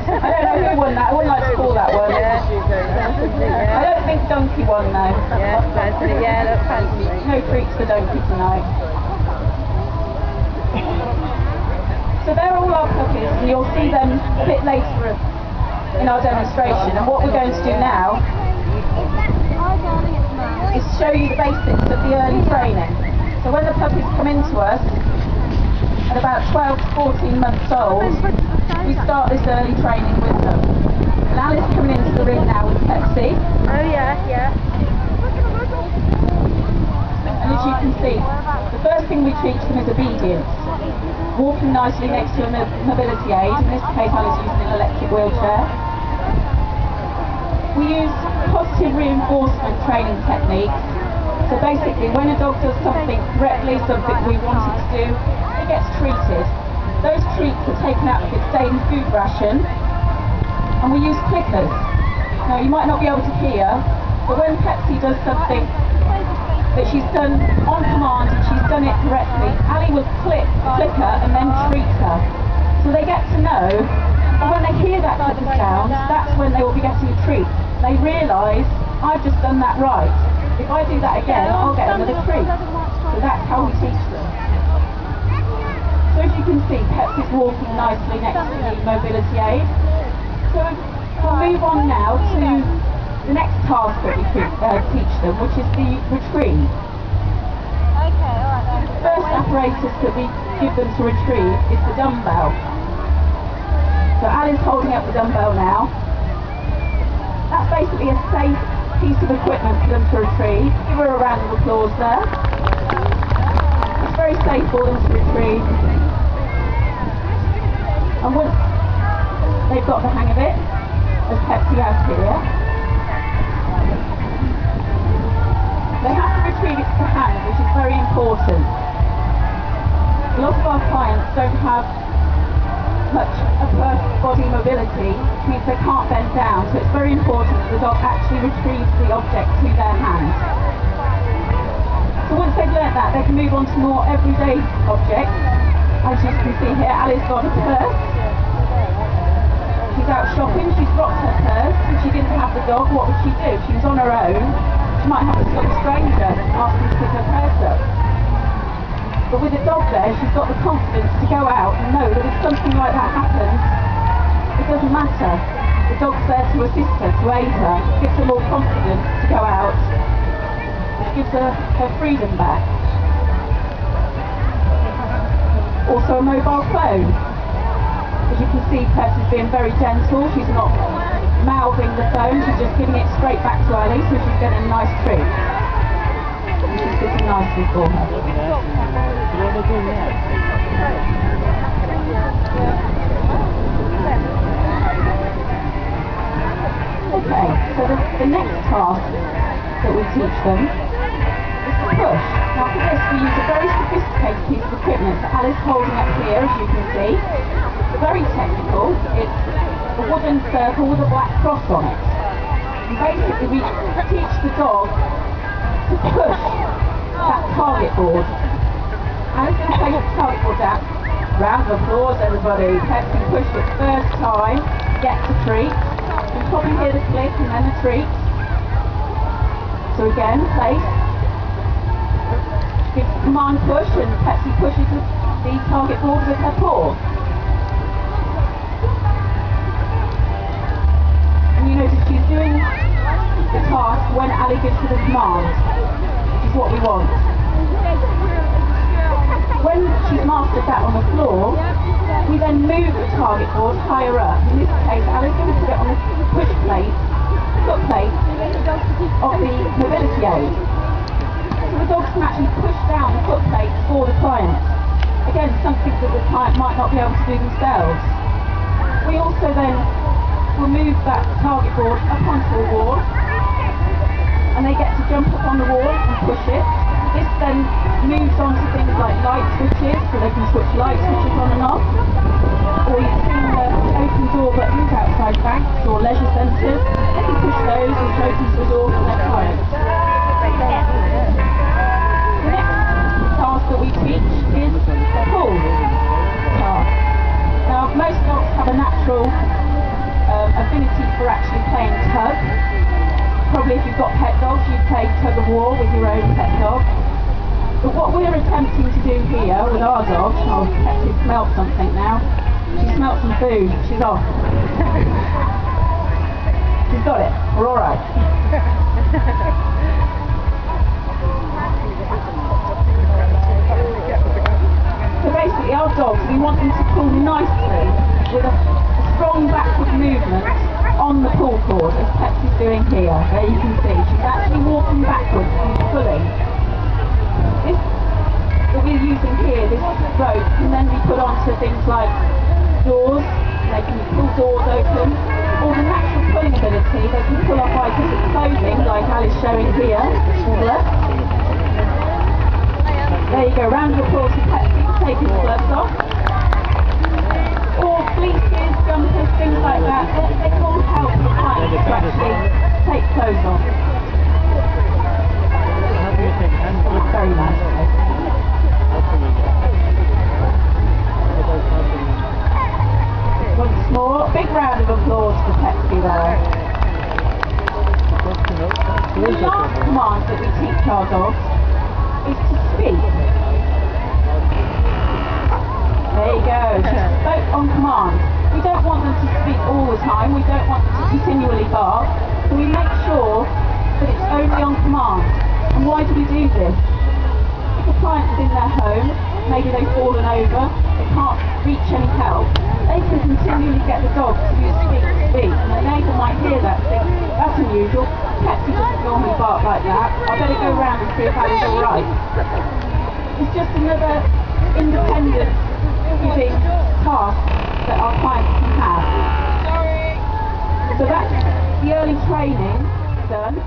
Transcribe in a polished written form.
I don't know who won that. I wouldn't like to call that one. I don't think Donkey won though. Yeah, that's fancy. No treats for Donkey tonight. So they're all our puppies, and you'll see them a bit later in our demonstration. And what we're going to do now is show you the basics of the early training. So when the puppies come into us at about 12 to 14 months old, we start this early training with them. And Ali's coming into the ring now with Pepsi. Oh yeah, yeah. And as you can see, the first thing we teach them is obedience. Walking nicely next to a mobility aid. In this case, Ali's using an electric wheelchair. We use positive reinforcement training techniques. So basically, when a dog does something correctly, something we want it to do, it gets treated. Those treats are taken out of its daily food ration, and we use clickers. Now, you might not be able to hear, but when Pepsi does something that she's done on command and she's done it correctly, Ali will click the clicker and then treat her. So they get to know, and when they hear that clicker sound, that's when they will be getting a treat. They realise, I've just done that right. If I do that again, I'll get another treat. So that's how we teach them. So as you can see, Pepsi's walking nicely next to the mobility aid. So we'll move on now to the next task that we teach them, which is the retrieve. The first apparatus that we give them to retrieve is the dumbbell. So Ali's holding up the dumbbell now. That's basically a safe piece of equipment for them to retrieve. Give her a round of applause there. It's very safe for them to retrieve. And once they've got the hang of it, as Pepsi has here, they have to retrieve it to hand, which is very important. A lot of our clients don't have much upper body mobility, which means they can't bend down, so it's very important that the dog actually retrieves the object to their hand. So once they've learnt that, they can move on to more everyday objects. As you can see here, Ali's got a purse. She's out shopping, she's dropped her purse. If she didn't have the dog, what would she do? If she was on her own, she might have to stop a stranger and ask him to pick her purse up. But with a dog there, she's got the confidence to go out and know that if something like that happens, it doesn't matter. The dog's there to assist her, to aid her, gives her more confidence to go out, which gives her her freedom back. Also a mobile phone. As you can see, Pepsi is being very gentle. She's not mouthing the phone, she's just giving it straight back to Ali, so she's getting a nice treat. She's sitting nicely for her. Okay, so the next task that we teach them is to push. Now for this we use a very sophisticated piece of equipment that Ali's holding up here, as you can see. It's very technical. It's a wooden circle with a black cross on it. And basically we teach the dog to push that target board. Ali's going to take the target board down. Round of applause everybody. Pepsi pushed it first time, gets a treat. You can probably hear the click and then the treat. So again, place. Gives the command push and Pepsi pushes the target board with her paw. And you notice she's doing the task when Ali gives her the command, which is what we want. When she's mastered that on the floor, we then move the target board higher up. In this case, Ali's going to put it on the push plate, foot plate of the mobility aid. So the dogs can actually push down the foot plate for the client. Again, something that the client might not be able to do themselves. We also then will move that target board up onto a wall, and they get to jump up on the wall and push it. This then moves on to things like light switches, so they can switch light switches on and off. Or you've seen the open door buttons outside banks or leisure centres. They can push those and open the door for their clients. The next task that we teach is the pull task. Now most dogs have a natural we're attempting to do here with our dog, oh, Pepsi smelled something now. She smelled some food. She's off. She's got it. We're all right. So basically, our dogs, we want them to pull nicely with a strong backward movement on the pull cord, as Pepsi's doing here. There you can see she's actually walking backwards and pulling. This that we're using here, this rope, can then be put onto things like doors. They can pull doors open, or the natural pulling ability. They can pull off items of clothing, like Alice showing here. There you go, round of applause for Pepsi for taking the gloves off. Or fleeces, jumpers, things like that. They can all help the client to actually take clothes off. It's very nice. Once more, big round of applause for Pepsi there. The last command that we teach our dogs is to speak. There you go, she spoke on command. We don't want them to speak all the time, we don't want them to continually bark, so we make sure that it's only on command. And why do we do this? If a client is in their home, maybe they've fallen over, they can't reach any help, they can continually get the dog to use speak. And the neighbour might hear that and think, that's unusual, Pepsi doesn't normally bark like that, I better go round and see if Ali's alright. It's just another independent giving task that our clients can have. So that's the early training done.